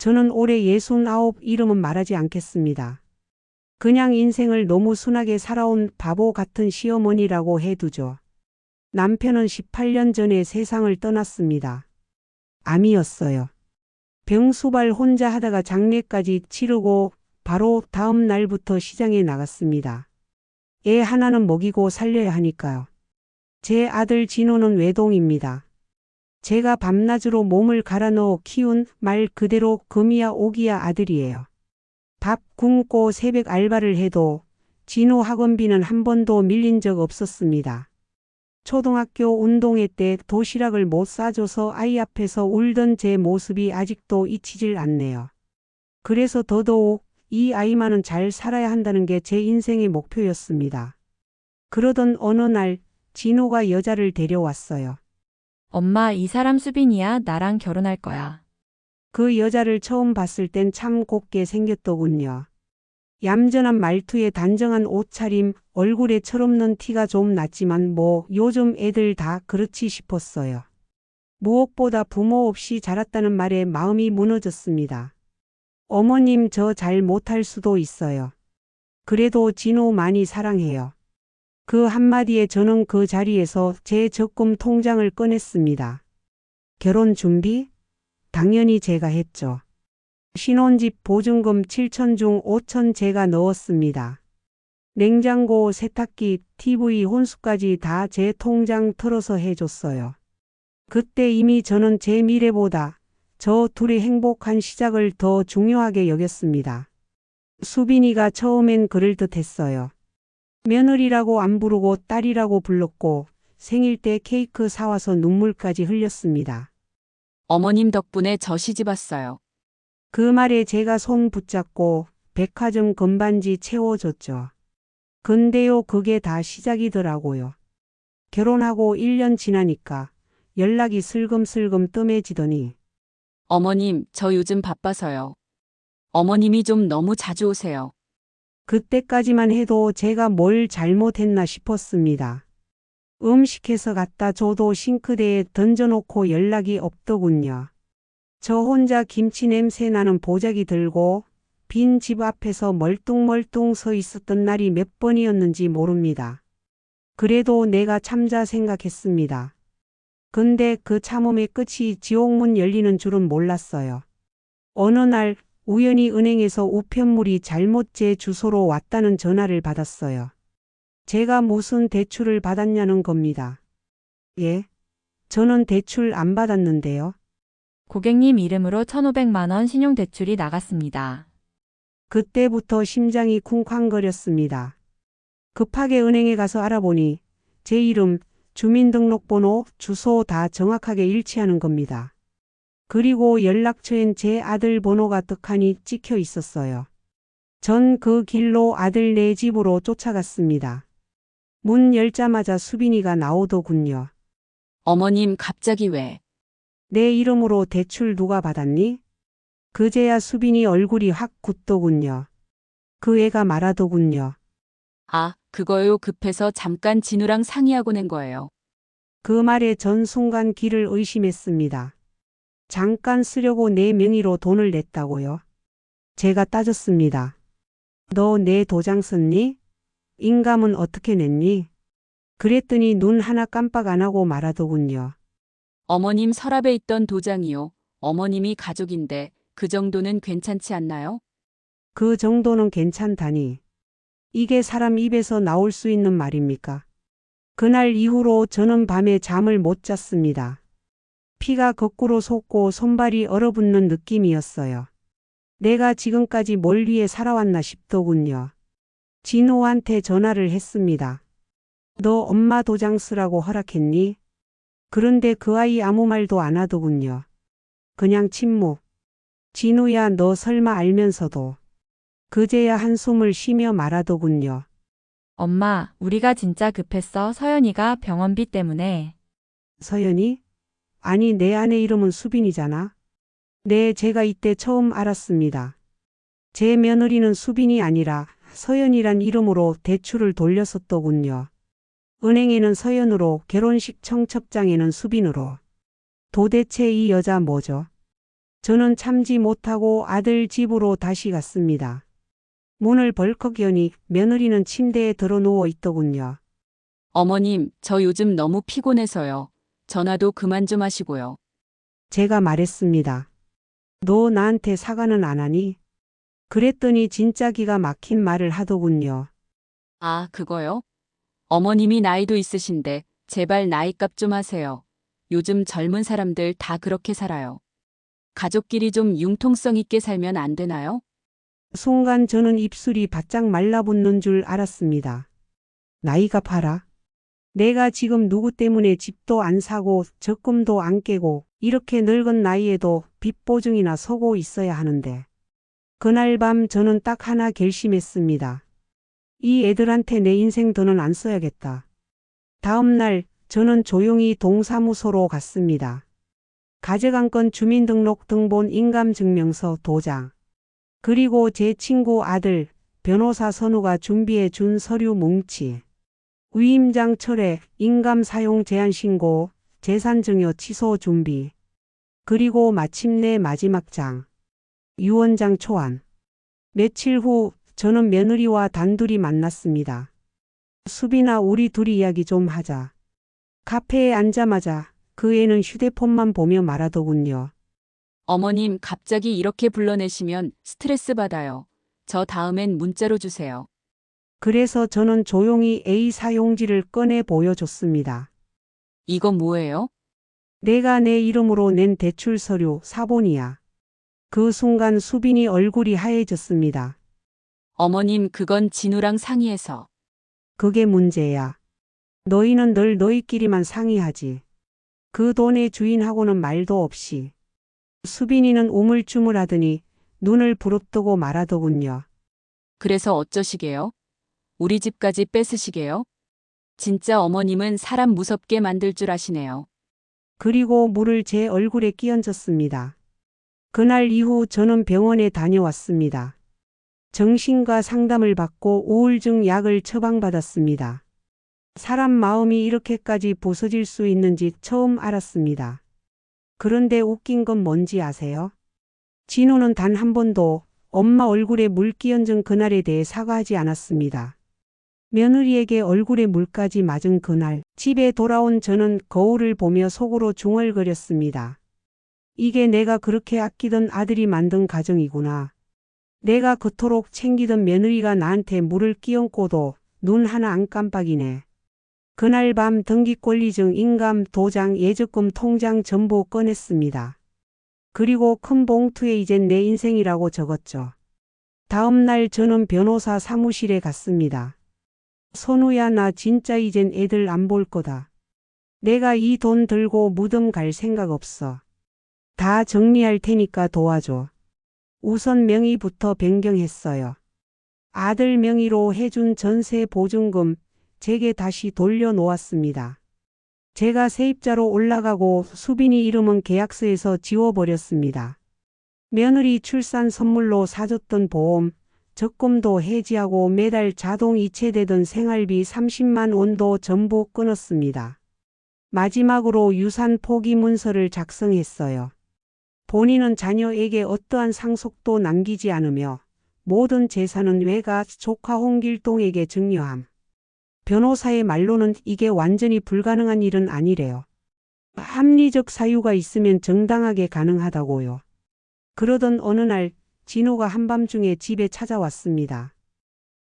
저는 올해 69, 이름은 말하지 않겠습니다. 그냥 인생을 너무 순하게 살아온 바보 같은 시어머니라고 해두죠. 남편은 18년 전에 세상을 떠났습니다. 암이었어요. 병수발 혼자 하다가 장례까지 치르고 바로 다음 날부터 시장에 나갔습니다. 애 하나는 먹이고 살려야 하니까요. 제 아들 진호는 외동입니다. 제가 밤낮으로 몸을 갈아 넣어 키운 말 그대로 금이야 오기야 아들이에요. 밥 굶고 새벽 알바를 해도 진호 학원비는 한 번도 밀린 적 없었습니다. 초등학교 운동회 때 도시락을 못 싸줘서 아이 앞에서 울던 제 모습이 아직도 잊히질 않네요. 그래서 더더욱 이 아이만은 잘 살아야 한다는 게 제 인생의 목표였습니다. 그러던 어느 날 진호가 여자를 데려왔어요. 엄마, 이 사람 수빈이야. 나랑 결혼할 거야. 그 여자를 처음 봤을 땐 참 곱게 생겼더군요. 얌전한 말투에 단정한 옷차림, 얼굴에 철없는 티가 좀 났지만 뭐 요즘 애들 다 그렇지 싶었어요. 무엇보다 부모 없이 자랐다는 말에 마음이 무너졌습니다. 어머님, 저 잘 못할 수도 있어요. 그래도 진호 많이 사랑해요. 그 한마디에 저는 그 자리에서 제 적금 통장을 꺼냈습니다. 결혼 준비? 당연히 제가 했죠. 신혼집 보증금 7천 중 5천 제가 넣었습니다. 냉장고, 세탁기, TV, 혼수까지 다 제 통장 털어서 해줬어요. 그때 이미 저는 제 미래보다 저 둘의 행복한 시작을 더 중요하게 여겼습니다. 수빈이가 처음엔 그럴 듯했어요. 며느리라고 안 부르고 딸이라고 불렀고 생일 때 케이크 사와서 눈물까지 흘렸습니다. 어머님 덕분에 저 시집 왔어요. 그 말에 제가 손 붙잡고 백화점 건반지 채워줬죠. 근데요, 그게 다 시작이더라고요. 결혼하고 1년 지나니까 연락이 슬금슬금 뜸해지더니 어머님, 저 요즘 바빠서요. 어머님이 좀 너무 자주 오세요. 그때까지만 해도 제가 뭘 잘못했나 싶었습니다. 음식해서 갖다 줘도 싱크대에 던져놓고 연락이 없더군요. 저 혼자 김치 냄새 나는 보자기 들고 빈 집 앞에서 멀뚱멀뚱 서 있었던 날이 몇 번이었는지 모릅니다. 그래도 내가 참자 생각했습니다. 근데 그 참음의 끝이 지옥문 열리는 줄은 몰랐어요. 어느 날 우연히 은행에서 우편물이 잘못 제 주소로 왔다는 전화를 받았어요. 제가 무슨 대출을 받았냐는 겁니다. 예? 저는 대출 안 받았는데요. 고객님 이름으로 1,500만 원 신용대출이 나갔습니다. 그때부터 심장이 쿵쾅거렸습니다. 급하게 은행에 가서 알아보니 제 이름, 주민등록번호, 주소 다 정확하게 일치하는 겁니다. 그리고 연락처엔 제 아들 번호가 떡하니 찍혀 있었어요. 전 그 길로 아들네 집으로 쫓아갔습니다. 문 열자마자 수빈이가 나오더군요. 어머님, 갑자기 왜? 내 이름으로 대출 누가 받았니? 그제야 수빈이 얼굴이 확 굳더군요. 그 애가 말하더군요. 아, 그거요. 급해서 잠깐 진우랑 상의하고 낸 거예요. 그 말에 전 순간 기를 의심했습니다. 잠깐 쓰려고 내 명의로 돈을 냈다고요? 제가 따졌습니다. 너 내 도장 썼니? 인감은 어떻게 냈니? 그랬더니 눈 하나 깜빡 안 하고 말하더군요. 어머님 서랍에 있던 도장이요. 어머님이 가족인데 그 정도는 괜찮지 않나요? 그 정도는 괜찮다니. 이게 사람 입에서 나올 수 있는 말입니까? 그날 이후로 저는 밤에 잠을 못 잤습니다. 피가 거꾸로 솟고 손발이 얼어붙는 느낌이었어요. 내가 지금까지 뭘 위해 살아왔나 싶더군요. 진호한테 전화를 했습니다. 너 엄마 도장 쓰라고 허락했니? 그런데 그 아이 아무 말도 안 하더군요. 그냥 침묵. 진우야, 너 설마 알면서도. 그제야 한숨을 쉬며 말하더군요. 엄마, 우리가 진짜 급했어. 서연이가 병원비 때문에. 서연이? 아니, 내 아내 이름은 수빈이잖아. 네, 제가 이때 처음 알았습니다. 제 며느리는 수빈이 아니라 서연이란 이름으로 대출을 돌렸었더군요. 은행에는 서연으로, 결혼식 청첩장에는 수빈으로. 도대체 이 여자 뭐죠? 저는 참지 못하고 아들 집으로 다시 갔습니다. 문을 벌컥 여니 며느리는 침대에 들어 누워 있더군요. 어머님, 저 요즘 너무 피곤해서요. 전화도 그만 좀 하시고요. 제가 말했습니다. 너 나한테 사과는 안 하니? 그랬더니 진짜 기가 막힌 말을 하더군요. 아, 그거요? 어머님이 나이도 있으신데 제발 나이값 좀 하세요. 요즘 젊은 사람들 다 그렇게 살아요. 가족끼리 좀 융통성 있게 살면 안 되나요? 순간 저는 입술이 바짝 말라붙는 줄 알았습니다. 나이가 봐라. 내가 지금 누구 때문에 집도 안 사고 적금도 안 깨고 이렇게 늙은 나이에도 빚 보증이나 서고 있어야 하는데. 그날 밤 저는 딱 하나 결심했습니다. 이 애들한테 내 인생 더는 안 써야겠다. 다음 날 저는 조용히 동사무소로 갔습니다. 가져간 건 주민등록등본 인감증명서 도장. 그리고 제 친구 아들 변호사 선우가 준비해 준 서류 뭉치. 위임장 철회, 인감 사용 제한 신고, 재산 증여 취소 준비. 그리고 마침내 마지막 장. 유언장 초안. 며칠 후 저는 며느리와 단둘이 만났습니다. 수빈아, 우리 둘이 이야기 좀 하자. 카페에 앉자마자 그 애는 휴대폰만 보며 말하더군요. 어머님, 갑자기 이렇게 불러내시면 스트레스 받아요. 저 다음엔 문자로 주세요. 그래서 저는 조용히 A 사용지를 꺼내 보여줬습니다. 이건 뭐예요? 내가 내 이름으로 낸 대출 서류 사본이야. 그 순간 수빈이 얼굴이 하얘졌습니다. 어머님, 그건 진우랑 상의해서. 그게 문제야. 너희는 늘 너희끼리만 상의하지. 그 돈의 주인하고는 말도 없이. 수빈이는 우물쭈물하더니 눈을 부릅뜨고 말하더군요. 그래서 어쩌시게요? 우리 집까지 뺏으시게요? 진짜 어머님은 사람 무섭게 만들 줄 아시네요. 그리고 물을 제 얼굴에 끼얹었습니다. 그날 이후 저는 병원에 다녀왔습니다. 정신과 상담을 받고 우울증 약을 처방받았습니다. 사람 마음이 이렇게까지 부서질 수 있는지 처음 알았습니다. 그런데 웃긴 건 뭔지 아세요? 진우는 단 한 번도 엄마 얼굴에 물 끼얹은 그날에 대해 사과하지 않았습니다. 며느리에게 얼굴에 물까지 맞은 그날, 집에 돌아온 저는 거울을 보며 속으로 중얼거렸습니다. 이게 내가 그렇게 아끼던 아들이 만든 가정이구나. 내가 그토록 챙기던 며느리가 나한테 물을 끼얹고도 눈 하나 안 깜빡이네. 그날 밤 등기권리증, 인감, 도장, 예적금, 통장 전부 꺼냈습니다. 그리고 큰 봉투에 이젠 내 인생이라고 적었죠. 다음 날 저는 변호사 사무실에 갔습니다. 선우야, 나 진짜 이젠 애들 안 볼 거다. 내가 이 돈 들고 무덤 갈 생각 없어. 다 정리할 테니까 도와줘. 우선 명의부터 변경했어요. 아들 명의로 해준 전세 보증금 제게 다시 돌려놓았습니다. 제가 세입자로 올라가고 수빈이 이름은 계약서에서 지워버렸습니다. 며느리 출산 선물로 사줬던 보험, 적금도 해지하고 매달 자동 이체되던 생활비 30만 원도 전부 끊었습니다. 마지막으로 유산 포기 문서를 작성했어요. 본인은 자녀에게 어떠한 상속도 남기지 않으며 모든 재산은 외가 조카 홍길동에게 증여함. 변호사의 말로는 이게 완전히 불가능한 일은 아니래요. 합리적 사유가 있으면 정당하게 가능하다고요. 그러던 어느 날 진우가 한밤중에 집에 찾아왔습니다.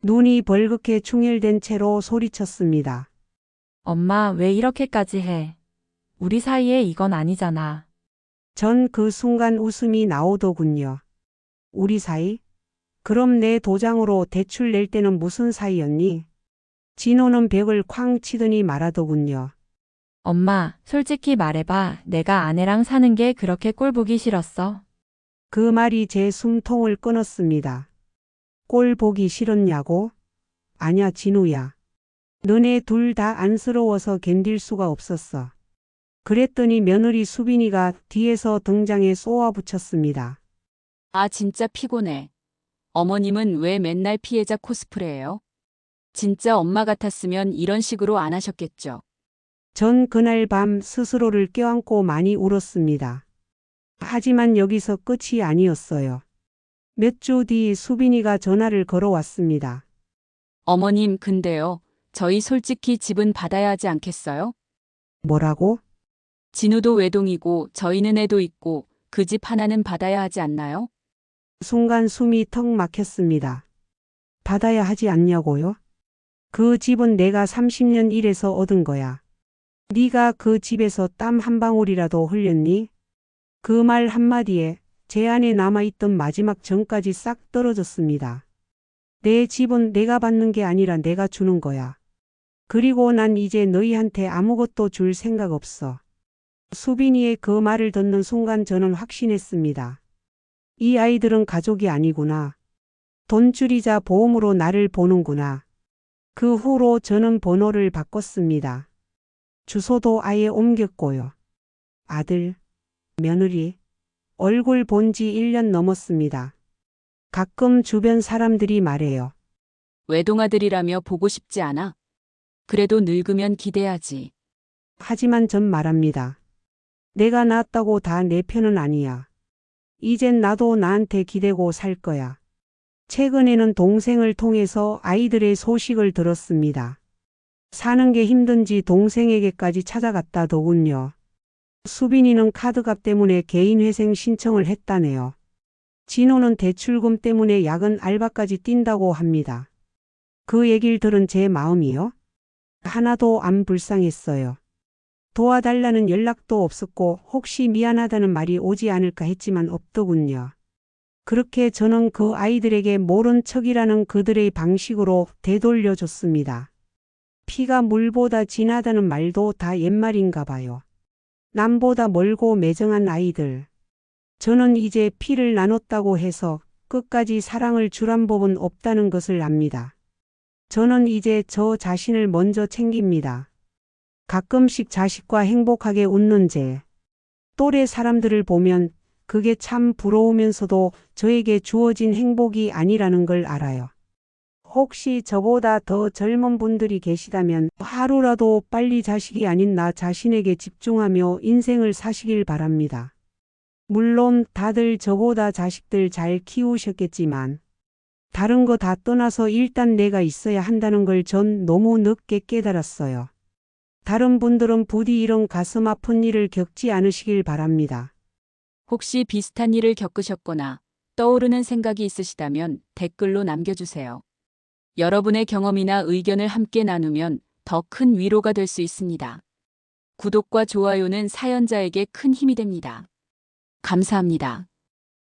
눈이 벌겋게 충혈된 채로 소리쳤습니다. 엄마, 왜 이렇게까지 해? 우리 사이에 이건 아니잖아. 전 그 순간 웃음이 나오더군요. 우리 사이? 그럼 내 도장으로 대출 낼 때는 무슨 사이였니? 진호는 벽을 쾅 치더니 말하더군요. 엄마, 솔직히 말해봐. 내가 아내랑 사는 게 그렇게 꼴보기 싫었어? 그 말이 제 숨통을 끊었습니다. 꼴 보기 싫었냐고? 아냐, 진우야. 너네 둘 다 안쓰러워서 견딜 수가 없었어. 그랬더니 며느리 수빈이가 뒤에서 등장해 쏘아붙였습니다. 아, 진짜 피곤해. 어머님은 왜 맨날 피해자 코스프레예요? 진짜 엄마 같았으면 이런 식으로 안 하셨겠죠. 전 그날 밤 스스로를 껴안고 많이 울었습니다. 하지만 여기서 끝이 아니었어요. 몇 주 뒤 수빈이가 전화를 걸어왔습니다. 어머님, 근데요. 저희 솔직히 집은 받아야 하지 않겠어요? 뭐라고? 진우도 외동이고 저희는 애도 있고 그 집 하나는 받아야 하지 않나요? 순간 숨이 턱 막혔습니다. 받아야 하지 않냐고요? 그 집은 내가 30년 일해서 얻은 거야. 네가 그 집에서 땀 한 방울이라도 흘렸니? 그 말 한마디에 제 안에 남아있던 마지막 정까지 싹 떨어졌습니다. 내 집은 내가 받는 게 아니라 내가 주는 거야. 그리고 난 이제 너희한테 아무것도 줄 생각 없어. 수빈이의 그 말을 듣는 순간 저는 확신했습니다. 이 아이들은 가족이 아니구나. 돈줄이자 보험으로 나를 보는구나. 그 후로 저는 번호를 바꿨습니다. 주소도 아예 옮겼고요. 아들, 며느리, 얼굴 본 지 1년 넘었습니다. 가끔 주변 사람들이 말해요. 외동아들이라며 보고 싶지 않아? 그래도 늙으면 기대하지. 하지만 전 말합니다. 내가 낳았다고 다 내 편은 아니야. 이젠 나도 나한테 기대고 살 거야. 최근에는 동생을 통해서 아이들의 소식을 들었습니다. 사는 게 힘든지 동생에게까지 찾아갔다더군요. 수빈이는 카드값 때문에 개인회생 신청을 했다네요. 진호는 대출금 때문에 야근 알바까지 뛴다고 합니다. 그 얘기를 들은 제 마음이요? 하나도 안 불쌍했어요. 도와달라는 연락도 없었고 혹시 미안하다는 말이 오지 않을까 했지만 없더군요. 그렇게 저는 그 아이들에게 모른 척이라는 그들의 방식으로 되돌려줬습니다. 피가 물보다 진하다는 말도 다 옛말인가 봐요. 남보다 멀고 매정한 아이들. 저는 이제 피를 나눴다고 해서 끝까지 사랑을 주란 법은 없다는 것을 압니다. 저는 이제 저 자신을 먼저 챙깁니다. 가끔씩 자식과 행복하게 웃는 제 또래 사람들을 보면 그게 참 부러우면서도 저에게 주어진 행복이 아니라는 걸 알아요. 혹시 저보다 더 젊은 분들이 계시다면 하루라도 빨리 자식이 아닌 나 자신에게 집중하며 인생을 사시길 바랍니다. 물론 다들 저보다 자식들 잘 키우셨겠지만 다른 거 다 떠나서 일단 내가 있어야 한다는 걸 전 너무 늦게 깨달았어요. 다른 분들은 부디 이런 가슴 아픈 일을 겪지 않으시길 바랍니다. 혹시 비슷한 일을 겪으셨거나 떠오르는 생각이 있으시다면 댓글로 남겨주세요. 여러분의 경험이나 의견을 함께 나누면 더 큰 위로가 될 수 있습니다. 구독과 좋아요는 사연자에게 큰 힘이 됩니다. 감사합니다.